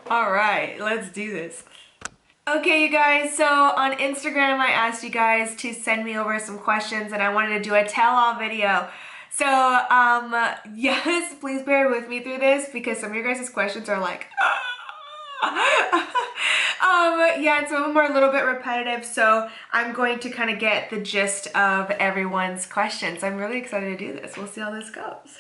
All right, let's do this. Okay, you guys, so on Instagram, I asked you guys to send me over some questions and I wanted to do a tell-all video. So, yes, please bear with me through this because some of your guys' questions are like, yeah, and some of them are a little bit repetitive, so I'm going to kind of get the gist of everyone's questions. I'm really excited to do this. We'll see how this goes.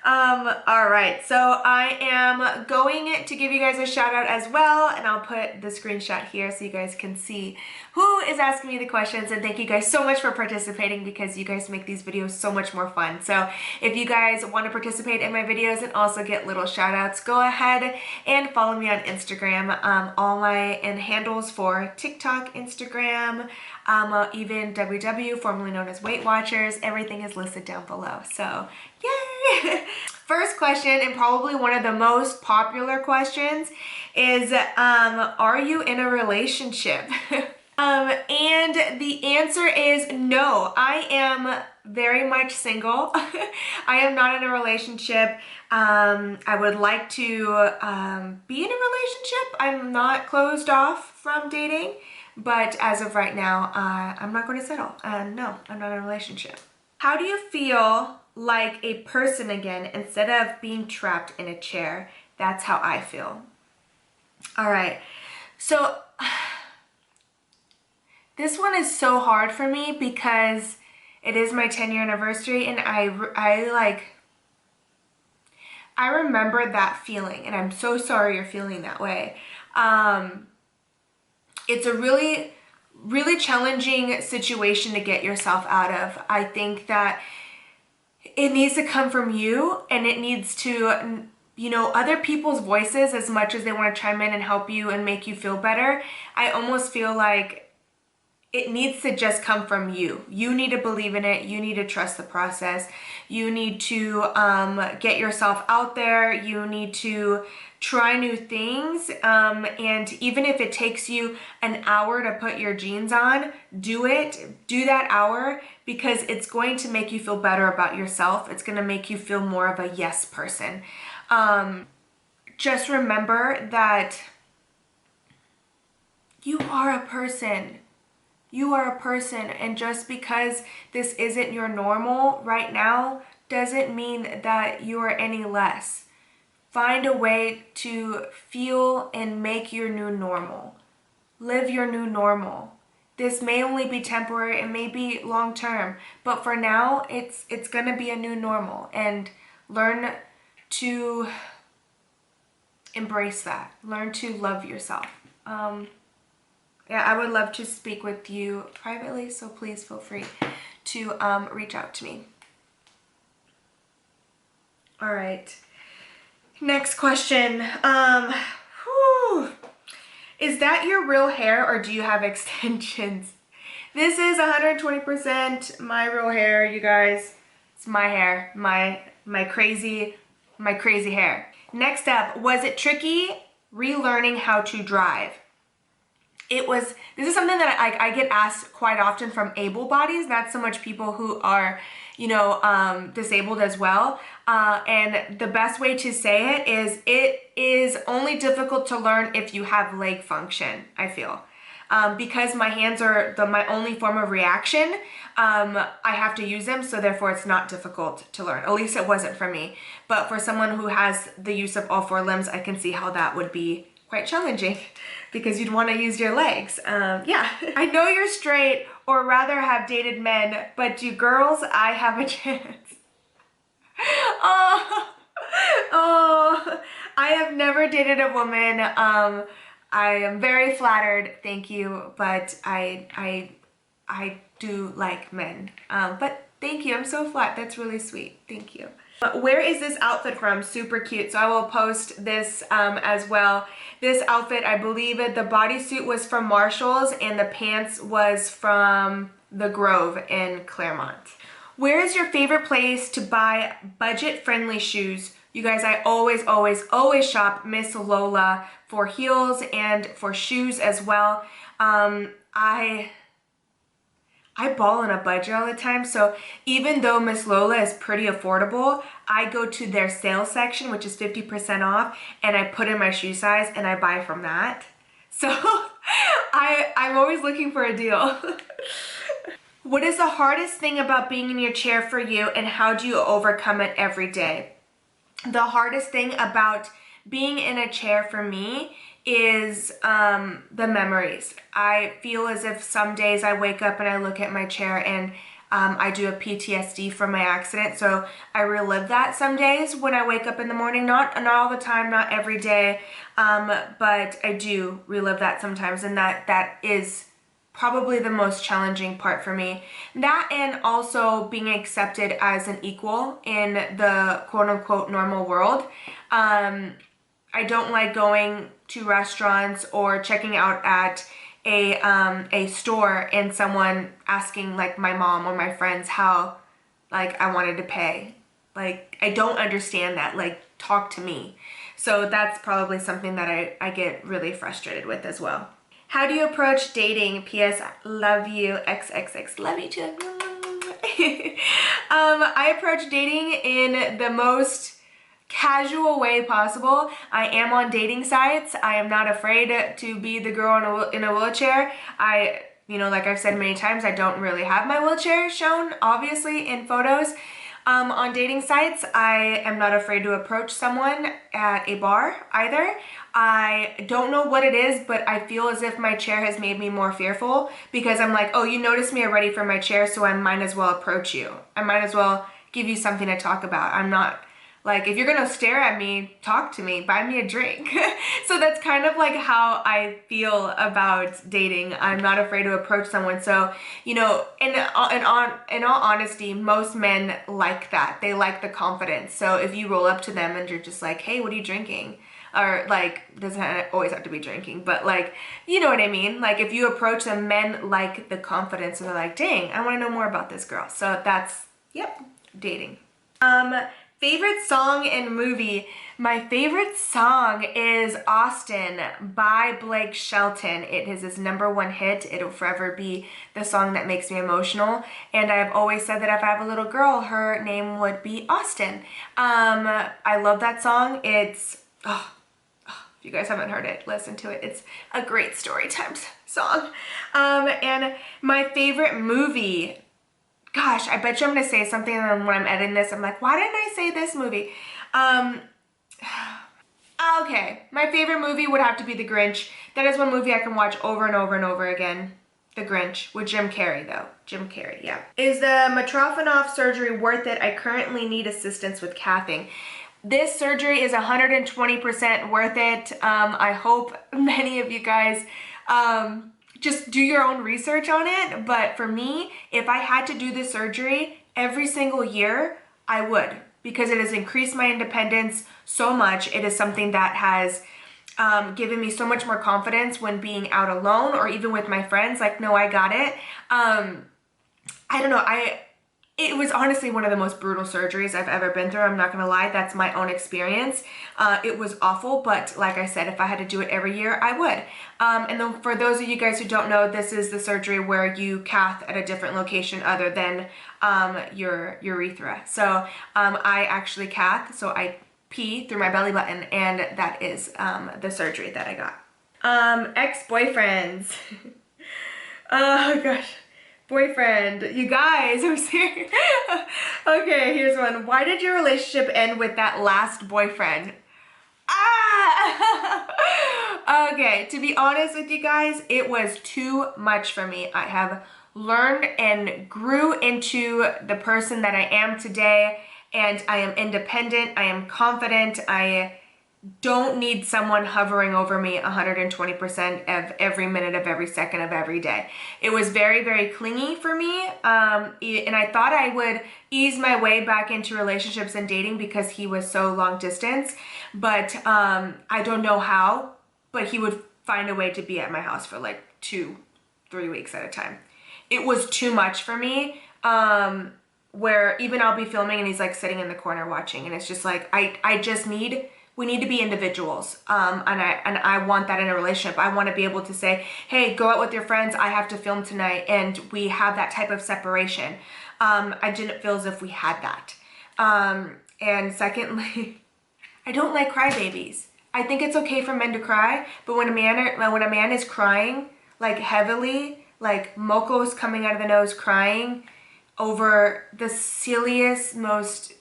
All right, so I am going to give you guys a shout out as well, and I'll put the screenshot here so you guys can see who is asking me the questions, and thank you guys so much for participating because you guys make these videos so much more fun. So if you guys want to participate in my videos and also get little shout outs, go ahead and follow me on Instagram. All my handles for TikTok, Instagram, even WW, formerly known as Weight Watchers, everything is listed down below. So yay! First question, and probably one of the most popular questions, is are you in a relationship? And the answer is no. I am very much single. I am not in a relationship. I would like to be in a relationship. I'm not closed off from dating, but as of right now, I'm not going to settle. No, I'm not in a relationship. How do you feel like a person again instead of being trapped in a chair? That's how I feel. All right, so this one is so hard for me because it is my 10-year anniversary, and I remember that feeling, and I'm so sorry you're feeling that way. It's a really, really challenging situation to get yourself out of. I think that it needs to come from you, and it needs to, you know, other people's voices, as much as they want to chime in and help you and make you feel better. I almost feel like it needs to just come from you. You need to believe in it. You need to trust the process. You need to get yourself out there. You need to try new things. And even if it takes you an hour to put your jeans on, do it. Do that hour, because it's going to make you feel better about yourself. It's going to make you feel more of a yes person. Just remember that you are a person. You are a person, and just because this isn't your normal right now doesn't mean that you are any less. Find a way to feel and make your new normal. Live your new normal. This may only be temporary, it may be long term, but for now it's going to be a new normal, and learn to embrace that. Learn to love yourself. Yeah, I would love to speak with you privately, so please feel free to reach out to me. All right, next question. Is that your real hair, or do you have extensions? This is 120% my real hair, you guys. It's my hair, my crazy hair. Next up, was it tricky relearning how to drive? This is something that I get asked quite often from able bodies, not so much people who are, you know, disabled as well. And the best way to say it is only difficult to learn if you have leg function, I feel. Because my hands are my only form of reaction, I have to use them, so therefore it's not difficult to learn. At least it wasn't for me. But for someone who has the use of all four limbs, I can see how that would be quite challenging, because you'd want to use your legs. Yeah. I know you're straight, or rather have dated men, but do girls, I have a chance. Oh, I have never dated a woman. I am very flattered, thank you, but I do like men. But thank you, I'm so flattered. That's really sweet, thank you. Where is this outfit from? Super cute. So I will post this as well. This outfit, I believe the bodysuit was from Marshall's and the pants was from the Grove in Claremont. Where is your favorite place to buy budget-friendly shoes? You guys, I always shop Miss Lola for heels and for shoes as well. I ball on a budget all the time. So even though Miss Lola is pretty affordable, I go to their sales section, which is 50% off, and I put in my shoe size and I buy from that. So I'm always looking for a deal. What is the hardest thing about being in your chair for you, and how do you overcome it every day? The hardest thing about being in a chair for me is the memories. I feel as if some days I wake up and I look at my chair and I do a PTSD from my accident. So I relive that some days when I wake up in the morning. Not all the time, not every day, but I do relive that sometimes, and that is probably the most challenging part for me. That, and also being accepted as an equal in the quote-unquote normal world. I don't like going to restaurants or checking out at a store and someone asking, like my mom or my friends, how like I wanted to pay. Like, I don't understand that. Like, talk to me. So that's probably something that I get really frustrated with as well. How do you approach dating? P.S. Love you. XXX. Love you too. I approach dating in the most casual way possible. I am on dating sites. I am not afraid to be the girl in a wheelchair. Like I've said many times, I don't really have my wheelchair shown, obviously, in photos. On dating sites, I am not afraid to approach someone at a bar either. I don't know what it is, but I feel as if my chair has made me more fearful, because I'm like, oh, you noticed me already from my chair, so I might as well approach you. I might as well give you something to talk about. I'm not, like, if you're gonna stare at me, talk to me, buy me a drink. So that's kind of like how I feel about dating. I'm not afraid to approach someone. So, in all honesty, most men like that. They like the confidence. So if you roll up to them and you're just like, hey, what are you drinking? Or like, doesn't always have to be drinking, but like, you know what I mean? Like, if you approach them, men like the confidence, and they're like, dang, I wanna know more about this girl. So that's, yep, dating. Favorite song and movie. My favorite song is Austin by Blake Shelton. It is his #1 hit. It'll forever be the song that makes me emotional. And I've always said that if I have a little girl, her name would be Austin. I love that song. It's, if you guys haven't heard it, listen to it. It's a great story time song. And my favorite movie. Gosh, I bet you I'm gonna say something, and when I'm editing this, I'm like, why didn't I say this movie? Okay, my favorite movie would have to be The Grinch. That is one movie I can watch over and over and over again. The Grinch, with Jim Carrey though. Jim Carrey, yeah. Is the metrophenol surgery worth it? I currently need assistance with cathing. This surgery is 120% worth it. I hope many of you guys, just do your own research on it. But for me, if I had to do this surgery every single year, I would, because it has increased my independence so much. It is something that has given me so much more confidence when being out alone, or even with my friends, like, no, I got it. I don't know. It was honestly one of the most brutal surgeries I've ever been through. I'm not gonna lie, that's my own experience. It was awful, but like I said, if I had to do it every year, I would. And then for those of you guys who don't know, this is the surgery where you cath at a different location other than your urethra. So I actually cath, so I pee through my belly button, and that is the surgery that I got. Ex-boyfriends. Oh gosh. Boyfriend, you guys, I'm serious. Okay, here's one. Why did your relationship end with that last boyfriend? Okay, to be honest with you guys, it was too much for me. I have learned and grew into the person that I am today, and I am independent, I am confident, I don't need someone hovering over me 120% of every minute of every second of every day. It was very, very clingy for me, and I thought I would ease my way back into relationships and dating because he was so long distance, but I don't know how, but he would find a way to be at my house for like 2-3 weeks at a time. It was too much for me, where even I'll be filming and he's like sitting in the corner watching, and it's just like, I just need we need to be individuals. And I want that in a relationship. I want to be able to say, hey, go out with your friends. I have to film tonight. And we have that type of separation. I didn't feel as if we had that. And secondly, I don't like crybabies. I think it's okay for men to cry, but when a man is crying, like heavily, like moco's coming out of the nose crying over the silliest, most,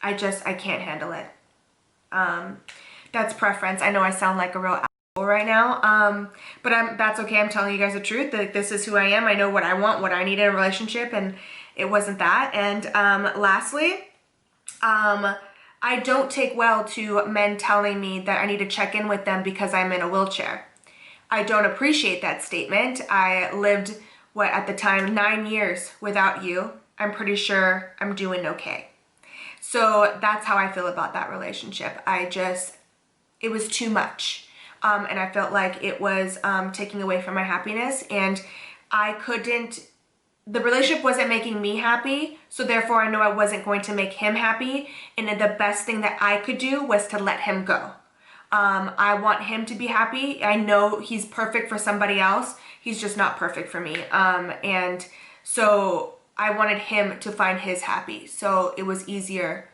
I can't handle it. That's preference. I know I sound like a real asshole right now, but that's okay. I'm telling you guys the truth. That this is who I am. I know what I want, what I need in a relationship, and it wasn't that. And lastly, I don't take well to men telling me that I need to check in with them because I'm in a wheelchair. I don't appreciate that statement. I lived, at the time, 9 years without you. I'm pretty sure I'm doing okay. So that's how I feel about that relationship. It was too much. And I felt like it was taking away from my happiness, and the relationship wasn't making me happy, so therefore I know I wasn't going to make him happy, and the best thing that I could do was to let him go. I want him to be happy. I know he's perfect for somebody else. He's just not perfect for me. And so I wanted him to find his happy. So it was easier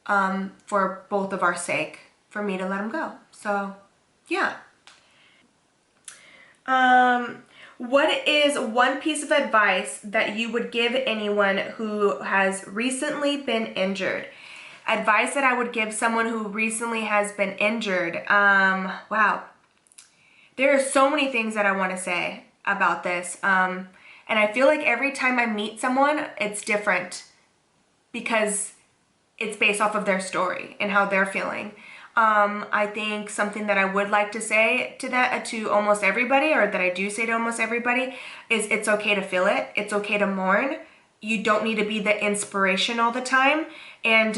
for both of our sake for me to let him go. So yeah. What is one piece of advice that you would give anyone who has recently been injured? Advice that I would give someone who recently has been injured. Wow. There are so many things that I want to say about this. And I feel like every time I meet someone, it's different because it's based off of their story and how they're feeling. I think something that I would like to say to almost everybody, or that I do say to almost everybody, is it's okay to feel it. It's okay to mourn. You don't need to be the inspiration all the time. And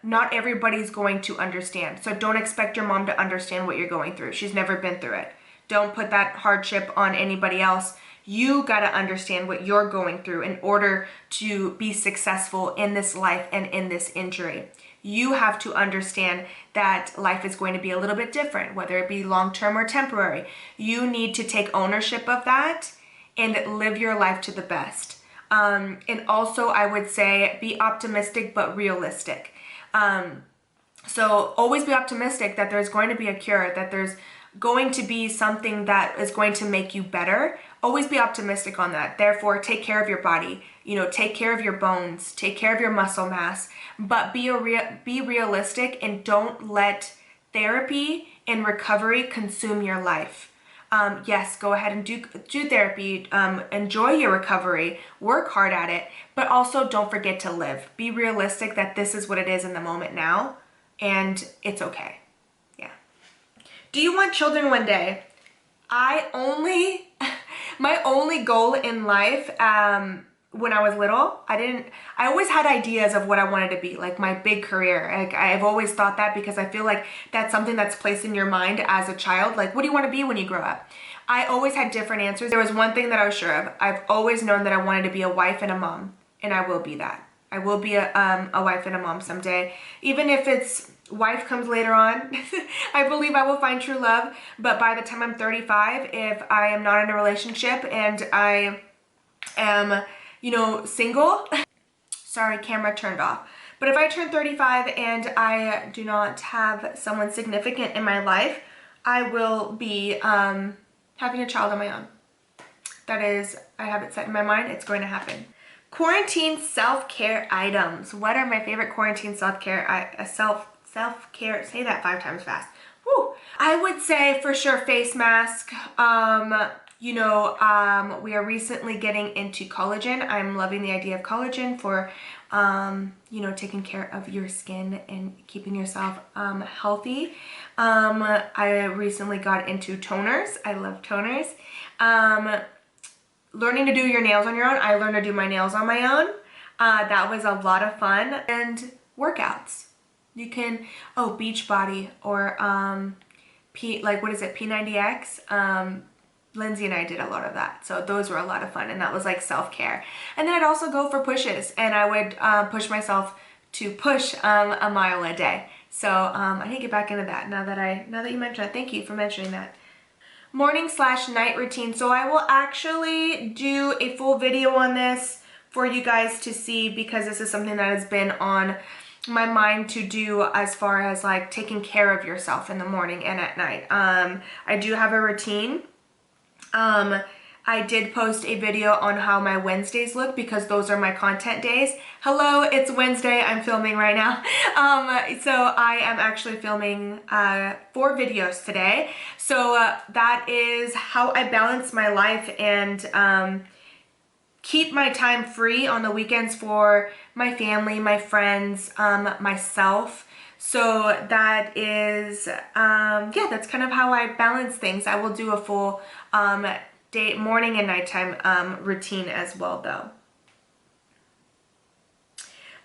not everybody's going to understand. So don't expect your mom to understand what you're going through. She's never been through it. Don't put that hardship on anybody else. You got to understand what you're going through in order to be successful in this life and in this injury. You have to understand that life is going to be a little bit different, whether it be long-term or temporary. You need to take ownership of that and live your life to the best. And also I would say be optimistic but realistic. So always be optimistic that there's going to be a cure, that there's going to be something that is going to make you better. Always be optimistic on that. Therefore, take care of your body, take care of your bones, take care of your muscle mass, but be realistic and don't let therapy and recovery consume your life. Yes, go ahead and do therapy, enjoy your recovery, work hard at it, but also don't forget to live. Be realistic that this is what it is in the moment now, and it's okay. Yeah. Do you want children one day? My only goal in life, when I was little, I always had ideas of what I wanted to be, like my big career. Like I've always thought that because I feel like that's something that's placed in your mind as a child. Like, what do you want to be when you grow up? I always had different answers. There was one thing that I was sure of. I've always known that I wanted to be a wife and a mom, and I will be that. I will be a wife and a mom someday. Even if it's wife comes later on, I believe I will find true love. But by the time I'm 35, if I am not in a relationship and I am, single, sorry, camera turned off. But if I turn 35 and I do not have someone significant in my life, I will be having a child on my own. That is, I have it set in my mind, it's going to happen. Quarantine self-care items. What are my favorite quarantine self-care, self-care, say that 5 times fast. Woo. I would say for sure face mask. We are recently getting into collagen. I'm loving the idea of collagen for, taking care of your skin and keeping yourself healthy. I recently got into toners. I love toners. Learning to do your nails on your own. I learned to do my nails on my own. That was a lot of fun. And workouts. You can, Beachbody or P90X. Lindsay and I did a lot of that. So those were a lot of fun, and that was like self-care. And then I'd also go for pushes, and I would push myself to push a mile a day. So I need to get back into that now that you mentioned it. Thank you for mentioning that. Morning/night routine. So I will actually do a full video on this for you guys to see, because this is something that has been on my mind to do as far as like taking care of yourself in the morning and at night. I do have a routine. I did post a video on how my Wednesdays look, because those are my content days. Hello, it's Wednesday. I'm filming right now. So I am actually filming 4 videos today. So that is how I balance my life and keep my time free on the weekends for my family, my friends, myself. So that is, yeah, that's kind of how I balance things. I will do a full day, morning and nighttime routine as well though.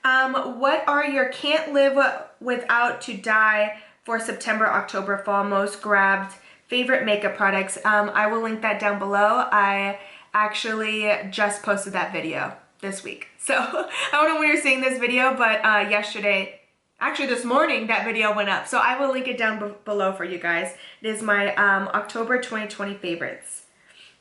What are your can't live without to die for September, October, fall most grabbed favorite makeup products? I will link that down below. I actually just posted that video this week. So I don't know when you're seeing this video, but yesterday, actually this morning, that video went up. So I will link it down below for you guys. It is my October 2020 favorites.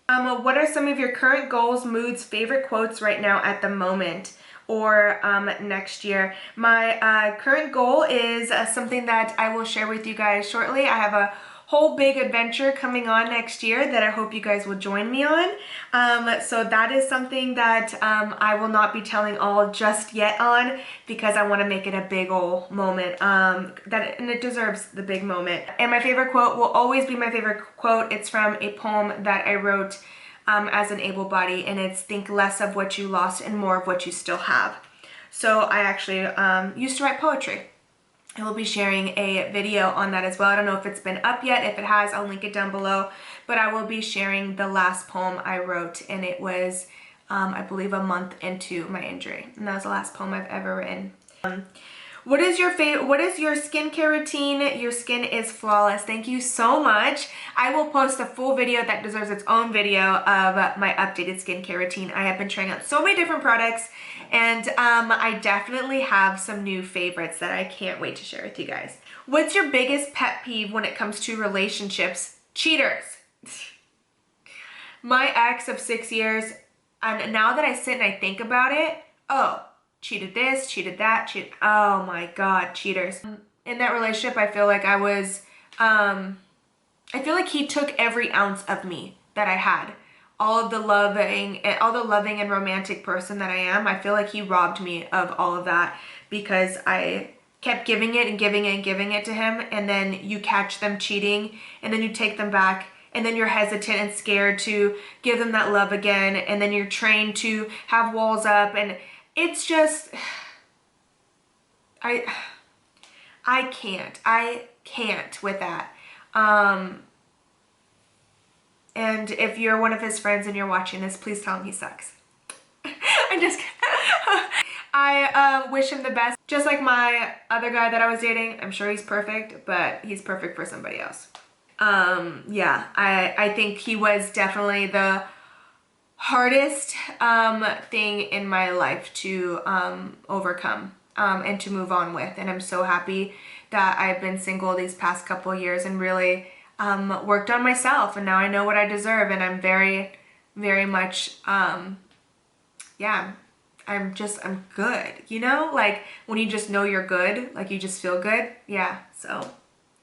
What are some of your current goals, moods, favorite quotes right now at the moment or next year? My current goal is something that I will share with you guys shortly. I have a whole big adventure coming on next year that I hope you guys will join me on. So that is something that I will not be telling all just yet on, because I want to make it a big ol' moment, and it deserves the big moment. And my favorite quote will always be my favorite quote. It's from a poem that I wrote as an able body, and it's think less of what you lost and more of what you still have. So I actually used to write poetry. I will be sharing a video on that as well. I don't know if it's been up yet. If it has, I'll link it down below. But I will be sharing the last poem I wrote, and it was, I believe, a month into my injury. And that was the last poem I've ever written. What is your skincare routine? Your skin is flawless. Thank you so much. I will post a full video that deserves its own video of my updated skincare routine. I have been trying out so many different products, and I definitely have some new favorites that I can't wait to share with you guys. What's your biggest pet peeve when it comes to relationships? Cheaters. My ex of 6 years, and now that I sit and I think about it, oh, cheated this, cheated that, oh my God, cheaters. In that relationship, I feel like I was, I feel like he took every ounce of me that I had. All the loving and romantic person that I am, I feel like he robbed me of all of that, because I kept giving it and giving it and giving it to him, and then you catch them cheating, and then you take them back, and then you're hesitant and scared to give them that love again, and then you're trained to have walls up, and it's just, I can't with that. And if you're one of his friends and you're watching this, please tell him he sucks. I'm just kidding. I wish him the best. Just like my other guy that I was dating, I'm sure he's perfect, but he's perfect for somebody else. Yeah, I think he was definitely the hardest thing in my life to overcome and to move on with. And I'm so happy that I've been single these past couple of years and really worked on myself, and now I know what I deserve, and I'm very, very much, yeah, I'm good, you know, like when you just know you're good, like you just feel good. Yeah, so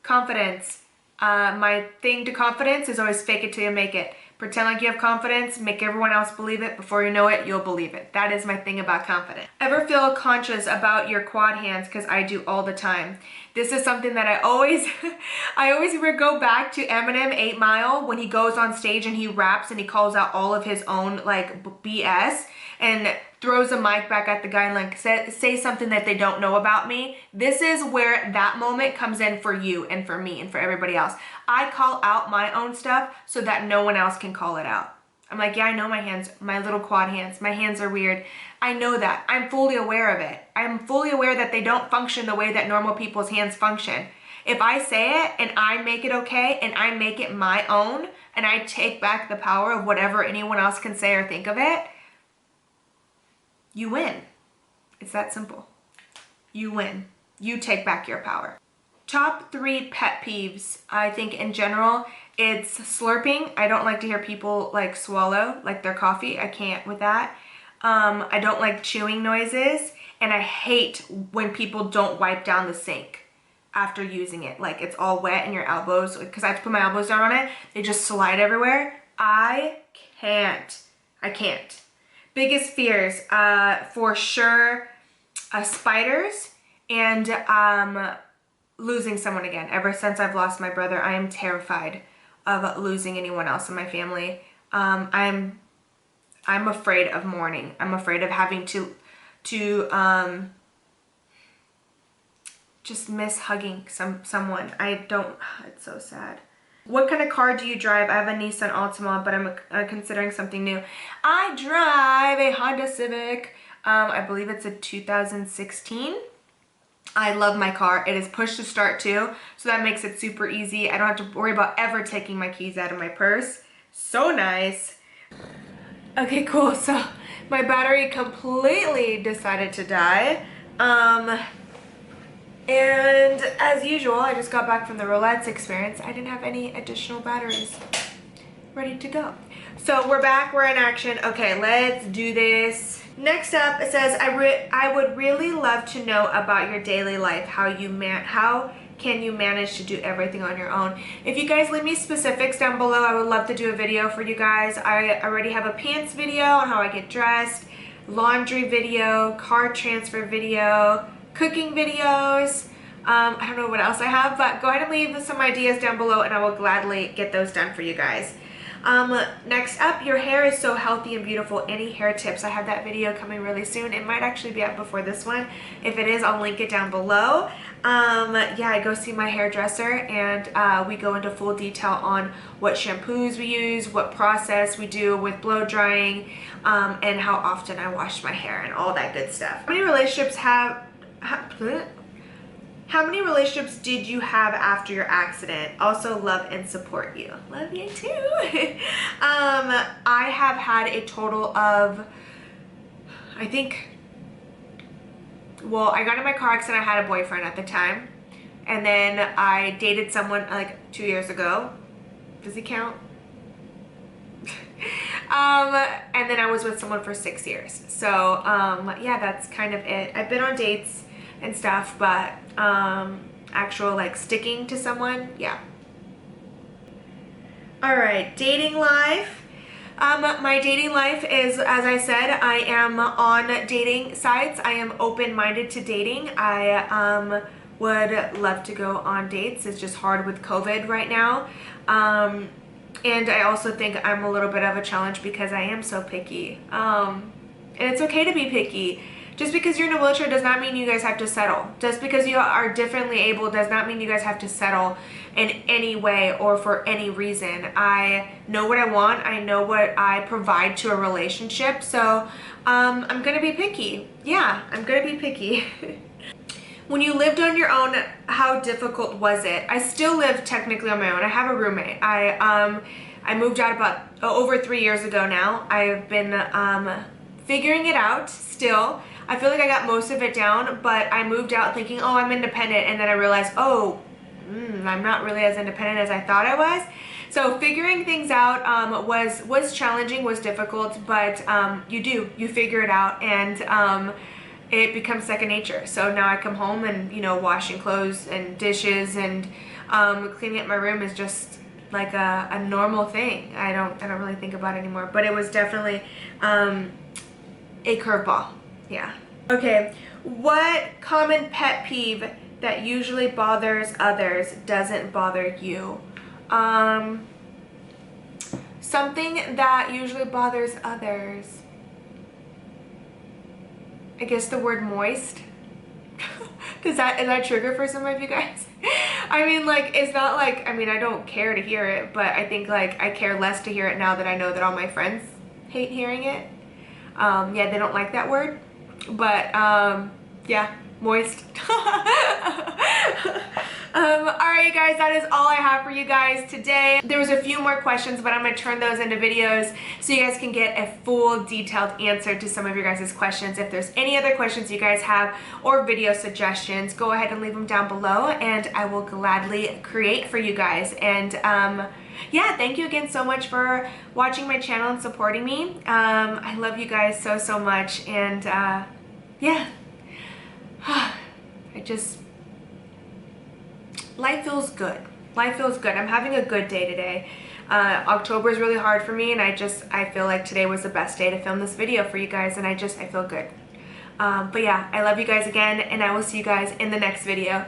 confidence. My thing to confidence is always fake it till you make it. Pretend like you have confidence, make everyone else believe it. Before you know it, you'll believe it. That is my thing about confidence. Ever feel conscious about your quad hands? Because I do all the time. This is something that I always go back to Eminem 8 Mile when he goes on stage and he raps and he calls out all of his own like BS and throws a mic back at the guy and like say something that they don't know about me. This is where that moment comes in for you and for me and for everybody else. I call out my own stuff so that no one else can call it out. I'm like, yeah, I know my hands, my little quad hands, my hands are weird. I know that. I'm fully aware of it. I'm fully aware that they don't function the way that normal people's hands function. If I say it and I make it okay and I make it my own and I take back the power of whatever anyone else can say or think of it, you win. It's that simple. you win. You take back your power. Top 3 pet peeves. I think in general, it's slurping. I don't like to hear people like swallow like their coffee. I can't with that. I don't like chewing noises, and I hate when people don't wipe down the sink after using it. Like it's all wet in your elbows, because I have to put my elbows down on it. They just slide everywhere. I can't. Biggest fears, for sure, spiders and losing someone again. Ever since I've lost my brother, I am terrified of losing anyone else in my family. I'm afraid of mourning. I'm afraid of having to just miss hugging someone. It's so sad. What kind of car do you drive? I have a Nissan Altima, but I'm considering something new. I drive a Honda Civic. I believe it's a 2016. I love my car. It is push to start too, so that makes it super easy. I don't have to worry about ever taking my keys out of my purse. So nice. Okay, cool. So my battery completely decided to die. And as usual, I just got back from the Rolettes experience. I didn't have any additional batteries ready to go. So we're back, we're in action. Okay, let's do this. Next up, it says, I would really love to know about your daily life, how can you manage to do everything on your own? If you guys leave me specifics down below, I would love to do a video for you guys. I already have a pants video on how I get dressed, laundry video, car transfer video, cooking videos. I don't know what else I have, but go ahead and leave some ideas down below and I will gladly get those done for you guys. Next up, your hair is so healthy and beautiful. Any hair tips? I have that video coming really soon. It might actually be up before this one. If it is, I'll link it down below. Yeah, I go see my hairdresser and we go into full detail on what shampoos we use, what process we do with blow drying, and how often I wash my hair and all that good stuff. How many relationships did you have after your accident? Also love and support you. Love you too. I have had a total of, I think, well, I got in my car accident. I had a boyfriend at the time. And then I dated someone like 2 years ago. Does he count? And then I was with someone for 6 years. So yeah, that's kind of it. I've been on dates and stuff, but actual like sticking to someone, yeah. All right, dating life. My dating life is, as I said, I am on dating sites. I am open-minded to dating. I would love to go on dates. It's just hard with COVID right now. And I also think I'm a little bit of a challenge because I am so picky. And it's okay to be picky. Just because you're in a wheelchair does not mean you guys have to settle. Just because you are differently able does not mean you guys have to settle in any way or for any reason. I know what I want. I know what I provide to a relationship. So I'm gonna be picky. Yeah, I'm gonna be picky. When you lived on your own, how difficult was it? I still live technically on my own. I have a roommate. I moved out about over 3 years ago now. I've been figuring it out still. I feel like I got most of it down, but I moved out thinking, oh, I'm independent, and then I realized, oh, I'm not really as independent as I thought I was. So figuring things out was challenging, was difficult, but you figure it out, and it becomes second nature. So now I come home and, you know, washing clothes and dishes and cleaning up my room is just like a normal thing. I don't really think about it anymore, but it was definitely a curveball. Yeah. Okay, what common pet peeve that usually bothers others doesn't bother you? Something that usually bothers others. I guess the word moist. Is that trigger for some of you guys? I mean, like, it's not like, I mean, I don't care to hear it, but I think like I care less to hear it now that I know that all my friends hate hearing it. Yeah, they don't like that word, but yeah, moist. Alright guys, that is all I have for you guys today. There was a few more questions, but I'm going to turn those into videos so you guys can get a full detailed answer to some of your guys' questions. If there's any other questions you guys have or video suggestions, go ahead and leave them down below and I will gladly create for you guys. And yeah, thank you again so much for watching my channel and supporting me. I love you guys so, so much. And yeah, life feels good. Life feels good. I'm having a good day today. October is really hard for me, and I feel like today was the best day to film this video for you guys, and I feel good. But yeah, I love you guys again, and I will see you guys in the next video.